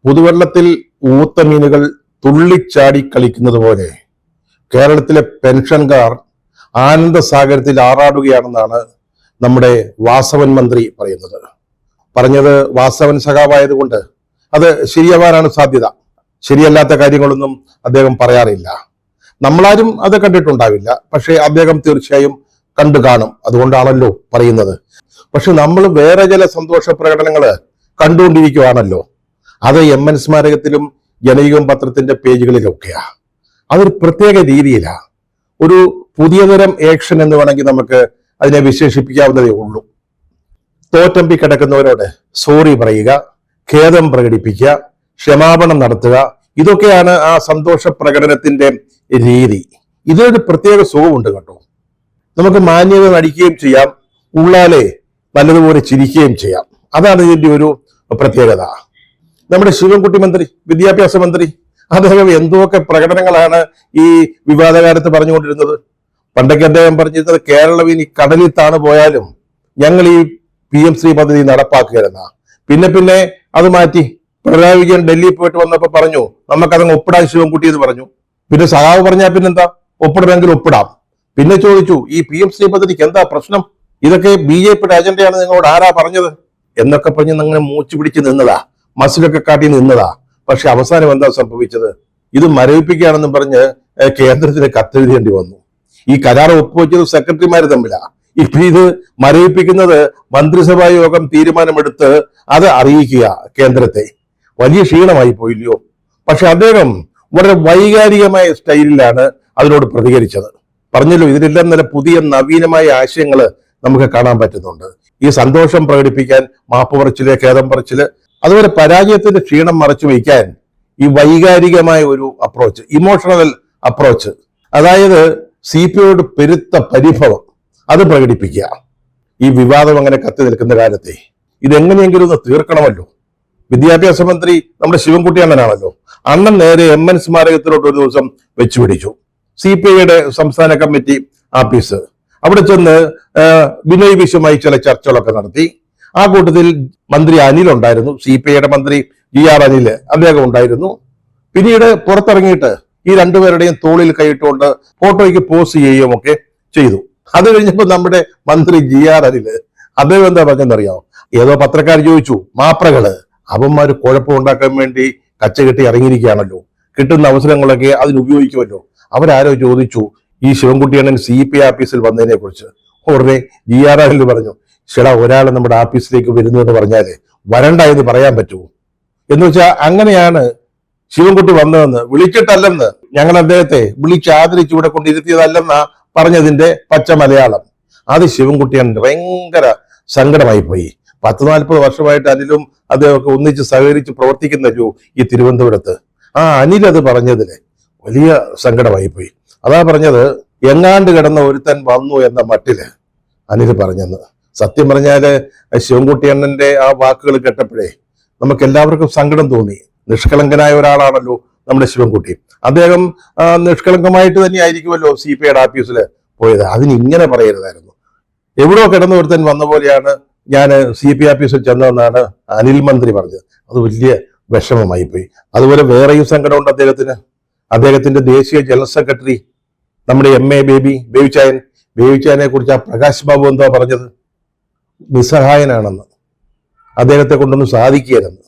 പുതുവെള്ളത്തിൽ ഊത്ത മീനുകൾ തുള്ളിച്ചാടി കളിക്കുന്നത് പോലെ കേരളത്തിലെ പെൻഷൻകാർ ആനന്ദസാഗരത്തിൽ ആറാടുകയാണെന്നാണ് നമ്മുടെ വാസവൻ മന്ത്രി പറഞ്ഞത് വാസവൻ സഖാവായതുകൊണ്ട് അത് ശരിയാവാനാണ് സാധ്യത. ശരിയല്ലാത്ത കാര്യങ്ങളൊന്നും അദ്ദേഹം പറയാറില്ല. നമ്മളാരും അത് കണ്ടിട്ടുണ്ടാവില്ല, പക്ഷെ അദ്ദേഹം തീർച്ചയായും കണ്ടു കാണും. അതുകൊണ്ടാണല്ലോ പറയുന്നത്. പക്ഷെ നമ്മൾ വേറെ ചില സന്തോഷ പ്രകടനങ്ങൾ കണ്ടുകൊണ്ടിരിക്കുകയാണല്ലോ. അത് MN സ്മാരകത്തിലും ജനയുഗം പത്രത്തിന്റെ പേജുകളിലൊക്കെയാ. അതൊരു പ്രത്യേക രീതിയിലാ. ഒരു പുതിയ തരം ആക്ഷൻ എന്ന് വേണമെങ്കിൽ നമുക്ക് അതിനെ വിശേഷിപ്പിക്കാവുന്നതേ ഉള്ളൂ. തോറ്റമ്പി കിടക്കുന്നവരോട് സോറി പറയുക, ഖേദം പ്രകടിപ്പിക്കുക, ക്ഷമാപണം നടത്തുക, ഇതൊക്കെയാണ് ആ സന്തോഷ പ്രകടനത്തിന്റെ രീതി. ഇതിനൊരു പ്രത്യേക സുഖമുണ്ട് കേട്ടോ. നമുക്ക് മാന്യത നടിക്കുകയും ചെയ്യാം, ഉള്ളാലെ നല്ലതുപോലെ ചിരിക്കുകയും ചെയ്യാം. അതാണ് ഇതിന്റെ ഒരു പ്രത്യേകത. നമ്മുടെ ശിവൻകുട്ടി മന്ത്രി, വിദ്യാഭ്യാസ മന്ത്രി, അദ്ദേഹം എന്തൊക്കെ പ്രകടനങ്ങളാണ് ഈ വിവാദകാലത്ത് പറഞ്ഞുകൊണ്ടിരുന്നത്. പണ്ടൊക്കെ അദ്ദേഹം പറഞ്ഞിരുന്നത് കേരളം ഇനി കടലിൽ താണു പോയാലും ഞങ്ങൾ ഈ PM ശ്രീ പദ്ധതി നടപ്പാക്കുകയായിരുന്ന. പിന്നെ അത് മാറ്റി. പിണറായി വിജയൻ ഡൽഹിയിൽ പോയിട്ട് വന്നപ്പോൾ പറഞ്ഞു നമുക്കതങ്ങ് ഒപ്പിടാൻ ശിവൻകുട്ടി എന്ന് പറഞ്ഞു. പിന്നെ സഖാവ് പറഞ്ഞാൽ പിന്നെന്താ, ഒപ്പിടണമെങ്കിൽ ഒപ്പിടാം. പിന്നെ ചോദിച്ചു ഈ PM ശ്രീ പദ്ധതിക്ക് എന്താ പ്രശ്നം, ഇതൊക്കെ BJPയുടെ അജണ്ടയാണ്, നിങ്ങളോട് ആരാ പറഞ്ഞത് എന്നൊക്കെ പറഞ്ഞ് അങ്ങനെ മൂച്ചു പിടിച്ച് നിന്നതാ, മസിലൊക്കെ കാട്ടി നിന്നതാ. പക്ഷെ അവസാനം എന്താ സംഭവിച്ചത്? ഇത് മരവിപ്പിക്കുകയാണെന്നും പറഞ്ഞ് കേന്ദ്രത്തിന് കത്തെഴുതേണ്ടി വന്നു. ഈ കരാർ ഒപ്പുവെച്ചത് സെക്രട്ടറിമാര് തമ്മിലാ. ഇപ്പൊ ഇത് മരവിപ്പിക്കുന്നത് മന്ത്രിസഭാ യോഗം തീരുമാനമെടുത്ത് അത് അറിയിക്കുക കേന്ദ്രത്തെ. വലിയ ക്ഷീണമായി പോയില്ലയോ? പക്ഷെ അദ്ദേഹം വളരെ വൈകാരികമായ സ്റ്റൈലിലാണ് അതിനോട് പ്രതികരിച്ചത്. പറഞ്ഞല്ലോ, ഇതിലെല്ലാം നല്ല പുതിയ നവീനമായ ആശയങ്ങൾ നമുക്ക് കാണാൻ പറ്റുന്നുണ്ട്. ഈ സന്തോഷം പ്രകടിപ്പിക്കാൻ മാപ്പ് പറച്ചില്, ഖേദം പറച്ചില്, അതുപോലെ പരാജയത്തിന്റെ ക്ഷീണം മറച്ചു വയ്ക്കാൻ ഈ വൈകാരികമായ ഒരു അപ്രോച്ച്, ഇമോഷണൽ അപ്രോച്ച്, അതായത് CPIയോട് പെരുത്ത പരിഭവം, അത് പ്രകടിപ്പിക്കുക. ഈ വിവാദം അങ്ങനെ കത്തി നിൽക്കുന്ന കാലത്തെ ഇതെങ്ങനെയെങ്കിലും ഒന്ന് തീർക്കണമല്ലോ. വിദ്യാഭ്യാസ മന്ത്രി നമ്മുടെ ശിവൻകുട്ടി അണ്ണനാണല്ലോ. അണ്ണൻ നേരെ MN സ്മാരകത്തിലോട്ട് ഒരു ദിവസം വെച്ചുപിടിച്ചു. CPIയുടെ സംസ്ഥാന കമ്മിറ്റി ആഫീസ്. അവിടെ ചെന്ന് ബിനോയ് വിശ്വമായി ചില ചർച്ചകളൊക്കെ നടത്തി. ആ കൂട്ടത്തിൽ മന്ത്രി അനിൽ ഉണ്ടായിരുന്നു, CPIയുടെ മന്ത്രി GR അനിൽ, അദ്ദേഹം ഉണ്ടായിരുന്നു. പിന്നീട് പുറത്തിറങ്ങിയിട്ട് ഈ രണ്ടുപേരുടെയും തോളിൽ കൈയിട്ടുകൊണ്ട് ഫോട്ടോയ്ക്ക് പോസ്റ്റ് ചെയ്യുകയും ഒക്കെ ചെയ്തു. അത് കഴിഞ്ഞപ്പോൾ നമ്മുടെ മന്ത്രി GR അനിൽ അദ്ദേഹം എന്താ പറഞ്ഞെന്നറിയാമോ? ഏതോ പത്രക്കാർ ചോദിച്ചു, മാപ്രകള് അവന്മാര് കുഴപ്പമുണ്ടാക്കാൻ വേണ്ടി കച്ചകെട്ടി ഇറങ്ങിയിരിക്കുകയാണല്ലോ, കിട്ടുന്ന അവസരങ്ങളൊക്കെ അതിനുപയോഗിക്കുമല്ലോ. അവരാരോ ചോദിച്ചു ഈ ശിവൻകുട്ടിയണ്ണൻ CPI ആഫീസിൽ വന്നതിനെ കുറിച്ച്. ഉടനെ GR അനിൽ പറഞ്ഞു, ചേടാ ഒരാൾ നമ്മുടെ ആഫീസിലേക്ക് വരുന്നു എന്ന് പറഞ്ഞാല് വരണ്ട എന്ന് പറയാൻ പറ്റുമോ? എന്ന് വെച്ചാൽ അങ്ങനെയാണ് ശിവൻകുട്ടി വന്നതെന്ന്, വിളിച്ചിട്ടല്ലെന്ന്. ഞങ്ങൾ അദ്ദേഹത്തെ വിളിച്ച് ആദരിച്ച് ഇവിടെ കൊണ്ടിരുത്തിയതല്ലെന്നാ പറഞ്ഞതിന്റെ പച്ച മലയാളം. അത് ശിവൻകുട്ടിയാണ് ഭയങ്കര സങ്കടമായി പോയി. 40-40 വർഷമായിട്ട് അനിലും അദ്ദേഹമൊക്കെ ഒന്നിച്ച് സഹകരിച്ച് പ്രവർത്തിക്കുന്നല്ലോ ഈ തിരുവനന്തപുരത്ത്. ആ അനിൽ അത് പറഞ്ഞതില് വലിയ സങ്കടമായി പോയി. അതാ പറഞ്ഞത്, എങ്ങാണ്ട് കിടന്ന ഒരുത്തൻ വന്നു എന്ന മട്ടില് അനിൽ പറഞ്ഞെന്ന്. സത്യം പറഞ്ഞാല് ശിവൻകുട്ടിയണ്ണന്റെ ആ വാക്കുകൾ കേട്ടപ്പോഴേ നമുക്ക് എല്ലാവർക്കും സങ്കടം തോന്നി. നിഷ്കളങ്കനായ ഒരാളാണല്ലോ നമ്മുടെ ശിവൻകുട്ടി. അദ്ദേഹം നിഷ്കളങ്കമായിട്ട് തന്നെ ആയിരിക്കുമല്ലോ CPIയുടെ ആഫീസിൽ പോയത്. അതിന് ഇങ്ങനെ പറയരുതായിരുന്നു. എവിടോ കിടന്ന ഒരുത്തൻ വന്ന പോലെയാണ് ഞാൻ CPI ആഫീസിൽ ചെന്നതെന്നാണ് അനിൽ മന്ത്രി പറഞ്ഞത്. അത് വലിയ വിഷമമായി പോയി. അതുപോലെ വേറെയും സങ്കടമുണ്ട് അദ്ദേഹത്തിന്. അദ്ദേഹത്തിന്റെ ദേശീയ ജനറൽ സെക്രട്ടറി നമ്മുടെ MA ബേബിച്ചായനെ കുറിച്ച് ആ പ്രകാശ് ബാബു എന്താ പറഞ്ഞത്? നിസ്സഹായനാണെന്ന്, അദ്ദേഹത്തെ കൊണ്ടൊന്നും സാധിക്കുകയെന്ന്.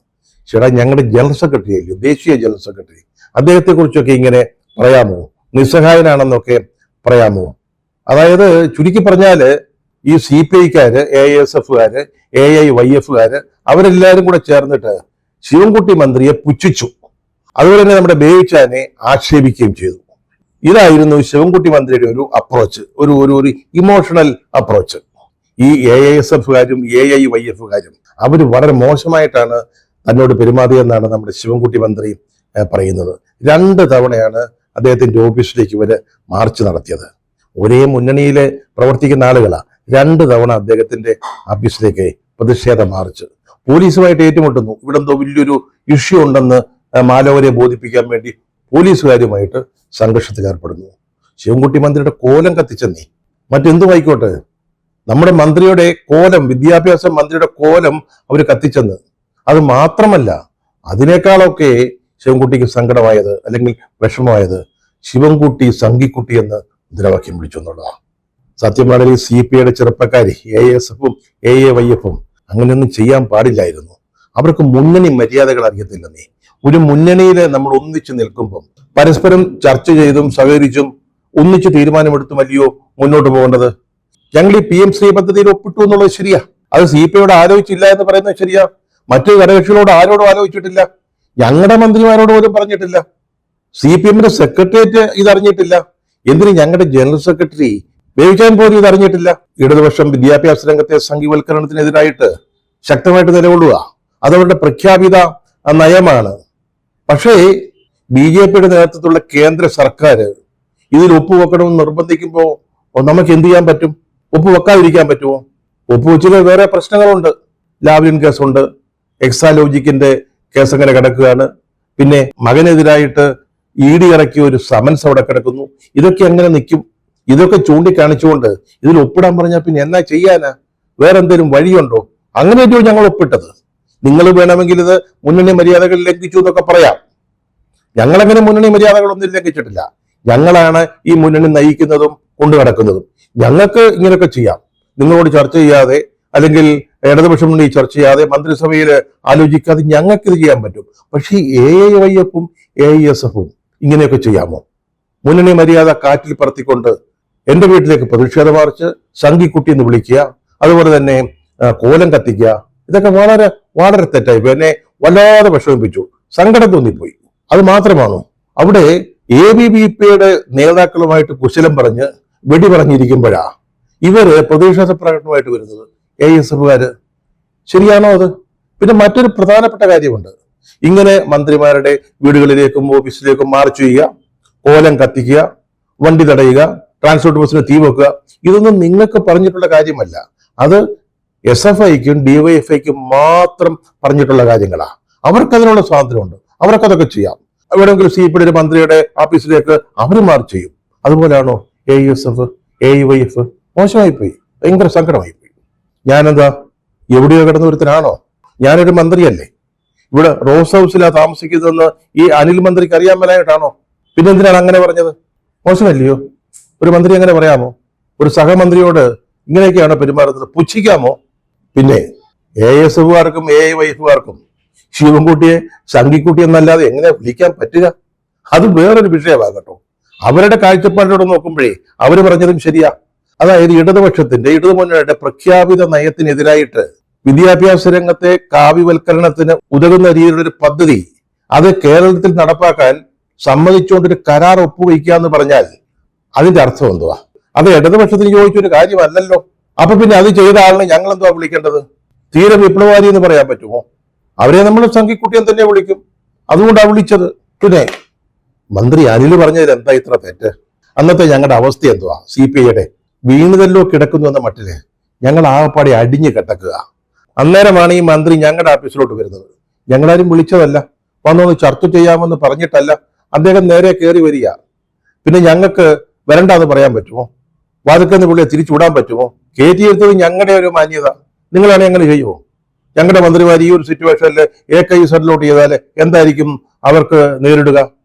ചേട്ടാ, ഞങ്ങളുടെ ജനറൽ സെക്രട്ടറി അല്ലയോ, ദേശീയ ജനറൽ സെക്രട്ടറി, അദ്ദേഹത്തെ കുറിച്ചൊക്കെ ഇങ്ങനെ പറയാമോ? നിസ്സഹായനാണെന്നൊക്കെ പറയാമോ? അതായത് ചുരുക്കി പറഞ്ഞാല് ഈ CPIക്കാര്, AISFകാര്, AIYFകാര് അവരെല്ലാരും കൂടെ ചേർന്നിട്ട് ശിവൻകുട്ടി മന്ത്രിയെ പുച്ഛിച്ചു. അതുപോലെ തന്നെ നമ്മുടെ ബേബിച്ചാനെ ആക്ഷേപിക്കുകയും ചെയ്തു. ഇതായിരുന്നു ശിവൻകുട്ടി മന്ത്രിയുടെ ഒരു അപ്രോച്ച്, ഒരു ഇമോഷണൽ അപ്രോച്ച്. ഈ AISFകാരും AIYFകാരും അവർ വളരെ മോശമായിട്ടാണ് തന്നോട് പെരുമാറിയെന്നാണ് നമ്മുടെ ശിവൻകുട്ടി മന്ത്രി പറയുന്നത്. 2 തവണയാണ് അദ്ദേഹത്തിന്റെ ഓഫീസിലേക്ക് ഇവര് മാർച്ച് നടത്തിയത്. ഒരേ മുന്നണിയിലെ പ്രവർത്തിക്കുന്ന ആളുകളാ. 2 തവണ അദ്ദേഹത്തിന്റെ ഓഫീസിലേക്ക് പ്രതിഷേധ മാർച്ച്. പോലീസുമായിട്ട് ഏറ്റുമുട്ടുന്നു. ഇവിടെ എന്തോ വലിയൊരു ഇഷ്യൂ ഉണ്ടെന്ന് മാലോകരെ ബോധിപ്പിക്കാൻ വേണ്ടി പോലീസുകാരുമായിട്ട് സംഘർഷത്തിൽ ഏർപ്പെടുന്നു. ശിവൻകുട്ടി മന്ത്രിയുടെ കോലം കത്തിച്ചെന്നേ, മറ്റെന്തുമായിക്കോട്ടെ, നമ്മുടെ മന്ത്രിയുടെ കോലം, വിദ്യാഭ്യാസ മന്ത്രിയുടെ കോലം അവർ കത്തിച്ചെന്ന്. അത് മാത്രമല്ല, അതിനേക്കാളൊക്കെ ശിവൻകുട്ടിക്ക് സങ്കടമായത് അല്ലെങ്കിൽ വിഷമമായത് ശിവൻകുട്ടി സംഘിക്കുട്ടി എന്ന് മുദ്രാവാക്യം വിളിച്ചു എന്നുള്ളതാണ്. സത്യം പറഞ്ഞാൽ CPIയുടെ ചെറുപ്പക്കാരി ASFും AAYFും അങ്ങനെയൊന്നും ചെയ്യാൻ പാടില്ലായിരുന്നു. അവർക്ക് മുന്നണി മര്യാദകൾ അറിയത്തില്ലെന്നേ. ഒരു മുന്നണിയിൽ നമ്മൾ ഒന്നിച്ചു നിൽക്കുമ്പം പരസ്പരം ചർച്ച ചെയ്തും സഹകരിച്ചും ഒന്നിച്ച് തീരുമാനമെടുത്തും അല്ലയോ മുന്നോട്ട് പോകേണ്ടത്. ഞങ്ങൾ ഈ PM-ശ്രീ പദ്ധതിയിൽ ഒപ്പിട്ടു എന്നുള്ളത് ശരിയാ. അത് CPIയോട് ആലോചിച്ചില്ല എന്ന് പറയുന്നത് ശരിയാ. മറ്റു ഘടകകക്ഷികളോട് ആരോടും ആലോചിച്ചിട്ടില്ല. ഞങ്ങളുടെ മന്ത്രിമാരോട് പോലും പറഞ്ഞിട്ടില്ല. CPM-ന്റെ സെക്രട്ടേറിയറ്റ് ഇതറിഞ്ഞിട്ടില്ല. എന്തിന് ഞങ്ങളുടെ ജനറൽ സെക്രട്ടറി വേവിച്ചാൻ പോലും ഇതറിഞ്ഞിട്ടില്ല. ഇടതുപക്ഷം വിദ്യാഭ്യാസ രംഗത്തെ സംഘീവൽക്കരണത്തിനെതിരായിട്ട് ശക്തമായിട്ട് നിലകൊള്ളുക, അതവരുടെ പ്രഖ്യാപിത നയമാണ്. പക്ഷേ BJPയുടെ നേതൃത്വത്തിലുള്ള കേന്ദ്ര സർക്കാർ ഇതിൽ ഒപ്പുവെക്കണമെന്ന് നിർബന്ധിക്കുമ്പോൾ നമുക്ക് എന്ത് ചെയ്യാൻ പറ്റും? ഒപ്പുവെക്കാതിരിക്കാൻ പറ്റുമോ? ഒപ്പുവെച്ചിൽ വേറെ പ്രശ്നങ്ങളുണ്ട്. ലാവ്ലിൻ കേസുണ്ട്, എക്സാലോജിക്കിന്റെ കേസ് അങ്ങനെ കിടക്കുകയാണ്. പിന്നെ മകനെതിരായിട്ട് ED ഇറക്കിയ ഒരു സമൻസ് അവിടെ കിടക്കുന്നു. ഇതൊക്കെ എങ്ങനെ നിൽക്കും? ഇതൊക്കെ ചൂണ്ടിക്കാണിച്ചുകൊണ്ട് ഇതിൽ ഒപ്പിടാൻ പറഞ്ഞാൽ പിന്നെ എന്നാ ചെയ്യാനാ? വേറെ എന്തെങ്കിലും വഴിയുണ്ടോ? അങ്ങനെയല്ലോ ഞങ്ങൾ ഒപ്പിട്ടത്. നിങ്ങൾ വേണമെങ്കിൽ ഇത് മുന്നണി മര്യാദകൾ ലംഘിച്ചു എന്നൊക്കെ പറയാം. ഞങ്ങളങ്ങനെ മുന്നണി മര്യാദകളൊന്നും ലംഘിച്ചിട്ടില്ല. ഞങ്ങളാണ് ഈ മുന്നണി നയിക്കുന്നതും കൊണ്ടു നടക്കുന്നതും. ഞങ്ങൾക്ക് ഇങ്ങനെയൊക്കെ ചെയ്യാം. നിങ്ങളോട് ചർച്ച ചെയ്യാതെ അല്ലെങ്കിൽ ഇടതുപക്ഷം മുന്നണി ചർച്ച ചെയ്യാതെ മന്ത്രിസഭയിൽ ആലോചിക്കാതെ ഞങ്ങൾക്ക് ഇത് ചെയ്യാൻ പറ്റും. പക്ഷേ AAYFും AISFും ഇങ്ങനെയൊക്കെ ചെയ്യാമോ? മുന്നണി മര്യാദ കാറ്റിൽ പറത്തിക്കൊണ്ട് എന്റെ വീട്ടിലേക്ക് പ്രതിഷേധ മാർച്ച്, സംഘിക്കുട്ടി എന്ന് വിളിക്കുക, അതുപോലെ തന്നെ കോലം കത്തിക്കുക, ഇതൊക്കെ വളരെ വളരെ തെറ്റായി. എന്നെ വല്ലാതെ വിഷമിപ്പിച്ചു, സങ്കടം തോന്നിപ്പോയി. അത് മാത്രമാണോ? അവിടെ ABVPയുടെ നേതാക്കളുമായിട്ട് കുശലം പറഞ്ഞ് വെടി പറഞ്ഞിരിക്കുമ്പോഴാ ഇവര് പ്രതിഷേധ പ്രകടനമായിട്ട് വരുന്നത്. ASFുകാര് ശരിയാണോ അത്? പിന്നെ മറ്റൊരു പ്രധാനപ്പെട്ട കാര്യമുണ്ട്. ഇങ്ങനെ മന്ത്രിമാരുടെ വീടുകളിലേക്കും ഓഫീസിലേക്കും മാർച്ച് ചെയ്യുക, കോലം കത്തിക്കുക, വണ്ടി തടയുക, ട്രാൻസ്പോർട്ട് ബസ്സിന് തീ വെക്കുക, ഇതൊന്നും നിങ്ങൾക്ക് പറഞ്ഞിട്ടുള്ള കാര്യമല്ല. അത് SFIക്കും DYFIക്കും മാത്രം പറഞ്ഞിട്ടുള്ള കാര്യങ്ങളാ. അവർക്കതിനുള്ള സ്വാതന്ത്ര്യമുണ്ട്, അവർക്കതൊക്കെ ചെയ്യാം. എവിടെയെങ്കിലും CPIയുടെ ഒരു മന്ത്രിയുടെ ഓഫീസിലേക്ക് അവർ മാർച്ച് ചെയ്യും. അതുപോലെയാണോ ASF AYF? മോശമായിപ്പോയി, ഭയങ്കര സങ്കടമായിപ്പോയി. ഞാനെന്താ എവിടെയോ കിടന്ന ഒരുത്തനാണോ? ഞാനൊരു മന്ത്രിയല്ലേ. ഇവിടെ റോസ് ഹൗസിലാ താമസിക്കുന്നതെന്ന് ഈ അനിൽ മന്ത്രിക്ക് അറിയാൻ മേലായിട്ടാണോ? പിന്നെ എന്തിനാണ് അങ്ങനെ പറഞ്ഞത്? മോശമല്ലയോ? ഒരു മന്ത്രി അങ്ങനെ പറയാമോ? ഒരു സഹമന്ത്രിയോട് ഇങ്ങനെയൊക്കെയാണോ പെരുമാറുന്നത്? പുച്ഛിക്കാമോ? പിന്നെ ASFുകാർക്കും AYFുകാർക്കും ശിവൻകുട്ടിയെ സംഘിക്കുട്ടി എന്നല്ലാതെ എങ്ങനെ വിളിക്കാൻ പറ്റുക? അത് വേറൊരു വിഷയമാണ് കേട്ടോ. അവരുടെ കാഴ്ചപ്പാടിലൂടെ നോക്കുമ്പോഴേ അവര് പറഞ്ഞതും ശരിയാ. അതായത് ഇടതുമുന്നണിയുടെ പ്രഖ്യാപിത നയത്തിനെതിരായിട്ട് വിദ്യാഭ്യാസ രംഗത്തെ കാവ്യവൽക്കരണത്തിന് ഉതകുന്ന രീതിയിലുള്ള ഒരു പദ്ധതി അത് കേരളത്തിൽ നടപ്പാക്കാൻ സമ്മതിച്ചുകൊണ്ടൊരു കരാർ ഒപ്പുവയ്ക്കുക എന്ന് പറഞ്ഞാൽ അതിന്റെ അർത്ഥം എന്തുവാ? അത് ഇടതുപക്ഷത്തിന് ചോദിച്ചൊരു കാര്യമല്ലല്ലോ. അപ്പൊ പിന്നെ അത് ചെയ്ത ആളിനെ ഞങ്ങൾ എന്തുവാ വിളിക്കേണ്ടത്? തീരെ വിപ്ലവകാരി എന്ന് പറയാൻ പറ്റുമോ? അവരെ നമ്മൾ സംഘിക്കുട്ടിയെ തന്നെ വിളിക്കും. അതുകൊണ്ടാണ് വിളിച്ചത്. പിന്നെ മന്ത്രി അനിൽ പറഞ്ഞതിൽ എന്താ ഇത്ര തെറ്റ്? അന്നത്തെ ഞങ്ങളുടെ അവസ്ഥ എന്തുവാ? CPIയുടെ വീണുതല്ലോ കിടക്കുന്നു എന്ന മട്ടില് ഞങ്ങൾ ആകപ്പാടെ അടിഞ്ഞു കിടക്കുക. അന്നേരമാണ് ഈ മന്ത്രി ഞങ്ങളുടെ ഓഫീസിലോട്ട് വരുന്നത്. ഞങ്ങളാരും വിളിച്ചതല്ല, വന്നൊന്ന് ചർച്ച ചെയ്യാമെന്ന് പറഞ്ഞിട്ടല്ല. അദ്ദേഹം നേരെ കയറി വരിക. പിന്നെ ഞങ്ങൾക്ക് വരണ്ടാന്ന് പറയാൻ പറ്റുമോ? വാതുക്കെന്ന് പുള്ളിയെ തിരിച്ചുവിടാൻ പറ്റുമോ? കയറ്റിയെടുത്തത് ഞങ്ങളുടെ ഒരു മാന്യത. നിങ്ങളാണ് അങ്ങനെ ചെയ്യുമോ? ഞങ്ങളുടെ മന്ത്രിമാർ ഈ ഒരു സിറ്റുവേഷനിൽ AKSലോട്ട് ചെയ്താൽ എന്തായിരിക്കും അവർക്ക് നേരിടുക?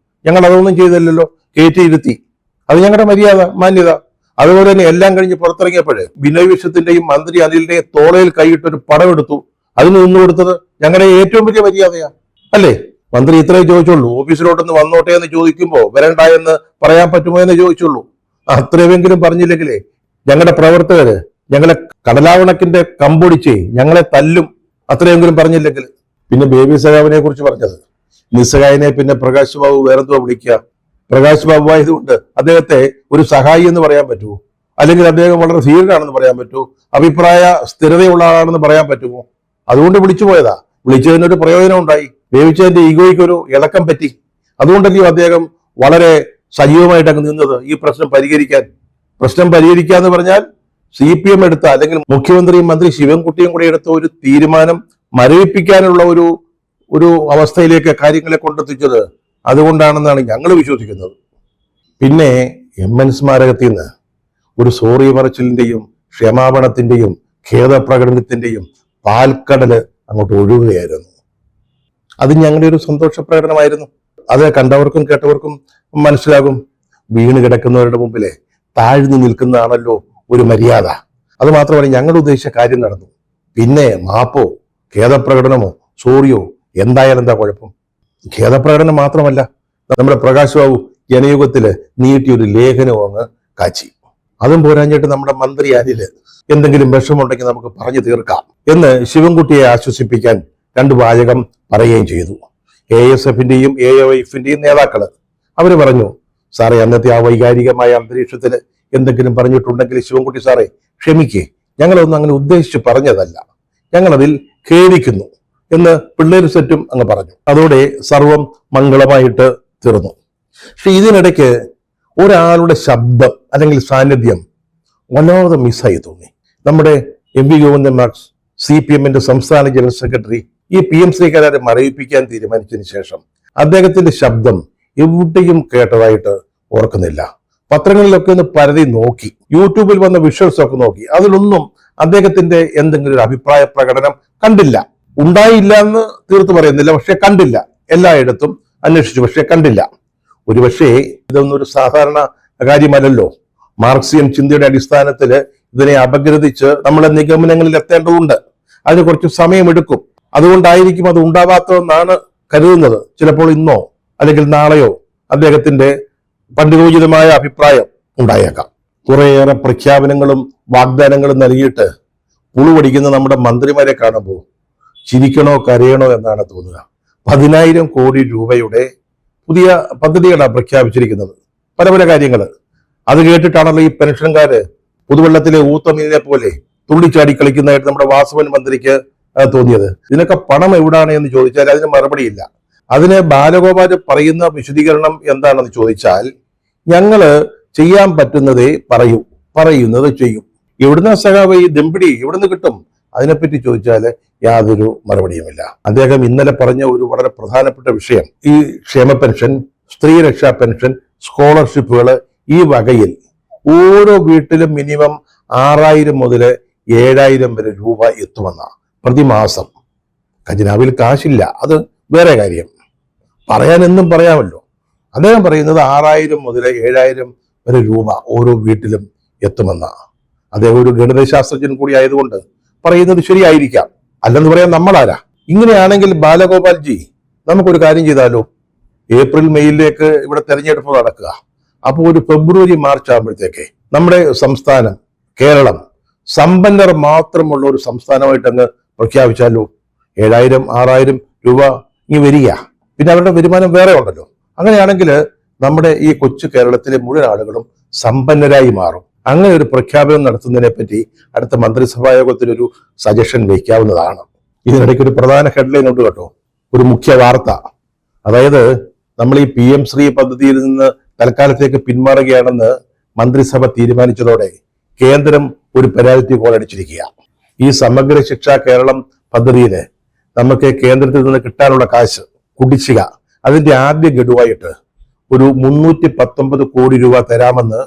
ഞങ്ങൾ അതൊന്നും ചെയ്തില്ലല്ലോ, കയറ്റിയിരുത്തി. അത് ഞങ്ങളുടെ മര്യാദ, മാന്യത. അതുപോലെ തന്നെ എല്ലാം കഴിഞ്ഞ് പുറത്തിറങ്ങിയപ്പോൾ ബിനോയ് വിശ്വത്തിന്റെയും മന്ത്രി അനിലിന്റെയും തോളയിൽ കൈയിട്ടൊരു പടം എടുത്തു. അതിന് നിന്ന് കൊടുത്തത് ഞങ്ങളുടെ ഏറ്റവും വലിയ മര്യാദയാ, അല്ലേ? മന്ത്രി ഇത്രയും ചോദിച്ചുള്ളൂ, ഓഫീസിലോട്ടൊന്ന് വന്നോട്ടെ എന്ന് ചോദിക്കുമ്പോ വരണ്ട എന്ന് പറയാൻ പറ്റുമോ എന്ന് ചോദിച്ചുള്ളൂ. അത്രയെങ്കിലും പറഞ്ഞില്ലെങ്കിലേ ഞങ്ങളുടെ പ്രവർത്തകര് ഞങ്ങളെ കടലാവണക്കിന്റെ കമ്പൊടിച്ച് ഞങ്ങളെ തല്ലും. അത്രയെങ്കിലും പറഞ്ഞില്ലെങ്കിൽ. പിന്നെ ബേബി സഖാവിനെ കുറിച്ച് പറഞ്ഞത്, നിസ്സഹായനെ പിന്നെ പ്രകാശ് ബാബു വേറെന്തോ വിളിക്കുക. പ്രകാശ് ബാബു ആയതുകൊണ്ട് അദ്ദേഹത്തെ ഒരു സഹായി എന്ന് പറയാൻ പറ്റുമോ? അല്ലെങ്കിൽ അദ്ദേഹം വളരെ ധീരനാണെന്ന് പറയാൻ പറ്റുമോ? അഭിപ്രായ സ്ഥിരതയുള്ള ആളാണെന്ന് പറയാൻ പറ്റുമോ? അതുകൊണ്ട് വിളിച്ചു പോയതാ. വിളിച്ചതിനൊരു പ്രയോജനം ഉണ്ടായി. വേവിച്ചതിന്റെ ഈഗോയ്ക്കൊരു ഇളക്കം പറ്റി. അതുകൊണ്ടല്ലയോ അദ്ദേഹം വളരെ സജീവമായിട്ട് അങ്ങ് നിന്നത് ഈ പ്രശ്നം പരിഹരിക്കാൻ. പ്രശ്നം പരിഹരിക്കുക എന്ന് പറഞ്ഞാൽ CPM എടുത്ത അല്ലെങ്കിൽ മുഖ്യമന്ത്രിയും മന്ത്രി ശിവൻകുട്ടിയും കൂടെ എടുത്ത ഒരു തീരുമാനം മരവിപ്പിക്കാനുള്ള ഒരു അവസ്ഥയിലേക്ക് കാര്യങ്ങളെ കൊണ്ടെത്തിച്ചത് അതുകൊണ്ടാണെന്നാണ് ഞങ്ങൾ വിശ്വസിക്കുന്നത്. പിന്നെ MN സ്മാരകത്തിൽ നിന്ന് ഒരു സോറി പറച്ചിലിന്റെയും ക്ഷമാപണത്തിന്റെയും ഖേദപ്രകടനത്തിന്റെയും പാൽക്കടല് അങ്ങോട്ട് ഒഴുകുകയായിരുന്നു. അത് ഞങ്ങളുടെ ഒരു സന്തോഷ പ്രകടനമായിരുന്നു. അത് കണ്ടവർക്കും കേട്ടവർക്കും മനസ്സിലാകും. വീണ് കിടക്കുന്നവരുടെ മുമ്പിലെ താഴ്ന്നു നിൽക്കുന്നതാണല്ലോ ഒരു മര്യാദ. അത് മാത്രമല്ല, ഞങ്ങൾ ഉദ്ദേശിച്ച കാര്യം നടന്നു. പിന്നെ മാപ്പോ ഖേദപ്രകടനമോ സോറിയോ എന്തായാലും എന്താ കുഴപ്പം? ഖേദപ്രകടനം മാത്രമല്ല, നമ്മുടെ പ്രകാശ് ബാബു ജനയുഗത്തില് നീട്ടിയൊരു ലേഖനവും അങ്ങ് കാച്ചി. അതും പോരാഞ്ഞിട്ട് നമ്മുടെ മന്ത്രി അനില് എന്തെങ്കിലും വിഷമുണ്ടെങ്കിൽ നമുക്ക് പറഞ്ഞു തീർക്കാം എന്ന് ശിവൻകുട്ടിയെ ആശ്വസിപ്പിക്കാൻ 2 വാചകം പറയുകയും ചെയ്തു. ASFന്റെയും AIFന്റെയും നേതാക്കള് അവര് പറഞ്ഞു, സാറേ അന്നത്തെ ആ വൈകാരികമായ അന്തരീക്ഷത്തിൽ എന്തെങ്കിലും പറഞ്ഞിട്ടുണ്ടെങ്കിൽ ശിവൻകുട്ടി സാറേ ക്ഷമിക്കേ, ഞങ്ങളൊന്നും അങ്ങനെ ഉദ്ദേശിച്ച് പറഞ്ഞതല്ല, ഞങ്ങളതിൽ ഖേദിക്കുന്നു എന്ന് പിള്ളേര് സെറ്റും അങ്ങ് പറഞ്ഞു. അതോടെ സർവം മംഗളമായിട്ട് തീർന്നു. പക്ഷെ ഇതിനിടയ്ക്ക് ഒരാളുടെ ശബ്ദം അല്ലെങ്കിൽ സാന്നിധ്യം വല്ലാതെ മിസ്സായി തോന്നി. നമ്മുടെ MV ഗോവിന്ദൻ മാർക്സ് CPMന്റെ സംസ്ഥാന ജനറൽ സെക്രട്ടറി ഈ PM കരാരെ മറയിപ്പിക്കാൻ തീരുമാനിച്ചതിന് ശേഷം അദ്ദേഹത്തിന്റെ ശബ്ദം എവിടെയും കേട്ടതായിട്ട് ഓർക്കുന്നില്ല. പത്രങ്ങളിലൊക്കെ ഒന്ന് പരതി നോക്കി, യൂട്യൂബിൽ വന്ന വിഷ്വൽസ് ഒക്കെ നോക്കി, അതിലൊന്നും അദ്ദേഹത്തിന്റെ എന്തെങ്കിലും ഒരു അഭിപ്രായ പ്രകടനം കണ്ടില്ല. ഉണ്ടായില്ല എന്ന് തീർത്ത് പറയുന്നില്ല, പക്ഷെ കണ്ടില്ല. എല്ലായിടത്തും അന്വേഷിച്ചു, പക്ഷെ കണ്ടില്ല. ഒരുപക്ഷെ ഇതൊന്നും ഒരു സാധാരണ കാര്യമല്ലല്ലോ. മാർക്സിയൻ ചിന്തയുടെ അടിസ്ഥാനത്തിൽ ഇതിനെ അപഗ്രഥിച്ച് നമ്മളെ നിഗമനങ്ങളിൽ എത്തേണ്ടതുണ്ട്. അതിന് കുറച്ച് സമയമെടുക്കും. അതുകൊണ്ടായിരിക്കും അത് ഉണ്ടാവാത്തതെന്നാണ് കരുതുന്നത്. ചിലപ്പോൾ ഇന്നോ അല്ലെങ്കിൽ നാളെയോ അദ്ദേഹത്തിന്റെ പണ്ഡിതോചിതമായ അഭിപ്രായം ഉണ്ടായേക്കാം. കുറേയേറെ പ്രഖ്യാപനങ്ങളും വാഗ്ദാനങ്ങളും നൽകിയിട്ട് പുളുപടിക്കുന്ന നമ്മുടെ മന്ത്രിമാരെ കാണുമ്പോൾ ചിരിക്കണോ കരയണോ എന്നാണ് തോന്നുക. 10,000 കോടി രൂപയുടെ പുതിയ പദ്ധതികളാണ് പ്രഖ്യാപിച്ചിരിക്കുന്നത്, പല പല കാര്യങ്ങൾ. അത് കേട്ടിട്ടാണല്ലോ ഈ പെൻഷൻകാര് പുതുവെള്ളത്തിലെ ഊത്തമീനിനെ പോലെ തുള്ളിച്ചാടി കളിക്കുന്നതായിട്ട് നമ്മുടെ വാസവൻ മന്ത്രിക്ക് തോന്നിയത്. ഇതിനൊക്കെ പണം എവിടാണ് എന്ന് ചോദിച്ചാൽ അതിന് മറുപടിയില്ല. അതിന് ബാലഗോപാല് പറയുന്ന വിശദീകരണം എന്താണെന്ന് ചോദിച്ചാൽ, ഞങ്ങള് ചെയ്യാൻ പറ്റുന്നതേ പറയൂ, പറയുന്നത് ചെയ്യും. എവിടുന്ന സഖാവ് ഈ ദമ്പിടി എവിടുന്ന് കിട്ടും? അതിനെപ്പറ്റി ചോദിച്ചാൽ യാതൊരു മറുപടിയുമില്ല. അദ്ദേഹം ഇന്നലെ പറഞ്ഞ ഒരു വളരെ പ്രധാനപ്പെട്ട വിഷയം, ഈ ക്ഷേമ പെൻഷൻ, സ്ത്രീ രക്ഷാ പെൻഷൻ, സ്കോളർഷിപ്പുകൾ, ഈ വകയിൽ ഓരോ വീട്ടിലും മിനിമം 6,000 മുതൽ 7,000 വരെ രൂപ എത്തുമെന്ന പ്രതിമാസം. ഖജനാവിൽ കാശില്ല, അത് വേറെ കാര്യം, പറയാൻ എന്നും പറയാമല്ലോ. അദ്ദേഹം പറയുന്നത് 6,000 മുതൽ 7,000 വരെ രൂപ ഓരോ വീട്ടിലും എത്തുമെന്ന. അദ്ദേഹം ഒരു ഗണിതശാസ്ത്രജ്ഞൻ കൂടി ആയതുകൊണ്ട് പറയുന്നത് ശരിയായിരിക്കാം, അല്ലെന്ന് പറയാൻ നമ്മളാരാ? ഇങ്ങനെയാണെങ്കിൽ ബാലഗോപാൽജി, നമുക്കൊരു കാര്യം ചെയ്താലോ? ഏപ്രിൽ മെയ്യിലേക്ക് ഇവിടെ തെരഞ്ഞെടുപ്പ് നടക്കുക. അപ്പോൾ ഒരു ഫെബ്രുവരി മാർച്ച് ആകുമ്പോഴത്തേക്ക് നമ്മുടെ സംസ്ഥാനം കേരളം സമ്പന്നർ മാത്രമുള്ള ഒരു സംസ്ഥാനമായിട്ട് അങ്ങ് പ്രഖ്യാപിച്ചാലോ? 7,000 6,000 രൂപ ഇനി വരിക. പിന്നെ അവരുടെ വരുമാനം വേറെ ഉണ്ടല്ലോ. അങ്ങനെയാണെങ്കിൽ നമ്മുടെ ഈ കൊച്ചു കേരളത്തിലെ മുഴുവൻ ആളുകളും സമ്പന്നരായി മാറും. അങ്ങനെ ഒരു പ്രഖ്യാപനം നടത്തുന്നതിനെ പറ്റി അടുത്ത മന്ത്രിസഭാ യോഗത്തിൽ ഒരു സജഷൻ വയ്ക്കാവുന്നതാണ്. ഇതിനിടയ്ക്ക് ഒരു പ്രധാന ഹെഡ്ലൈൻ ഉണ്ട് കേട്ടോ, ഒരു മുഖ്യ വാർത്ത. അതായത് നമ്മൾ ഈ PM ശ്രീ പദ്ധതിയിൽ നിന്ന് തൽക്കാലത്തേക്ക് പിന്മാറുകയാണെന്ന് മന്ത്രിസഭ തീരുമാനിച്ചതോടെ കേന്ദ്രം ഒരു പെനാൽറ്റി കോൾ അടിച്ചിരിക്കുക. ഈ സമഗ്ര ശിക്ഷാ കേരളം പദ്ധതിയില് നമുക്ക് കേന്ദ്രത്തിൽ നിന്ന് കിട്ടാനുള്ള കാശ് കുടിശ്ശിക, അതിന്റെ ആദ്യ ഗഡുവായിട്ട് ഒരു 319 കോടി രൂപ തരാമെന്ന്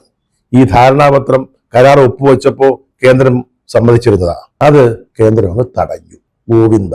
ഈ ധാരണാപത്രം കരാർ ഒപ്പുവെച്ചപ്പോ കേന്ദ്രം സമ്മതിച്ചിരുന്നതാണ്. അത് കേന്ദ്രം അങ്ങ് തടഞ്ഞു. ഗോവിന്ദ.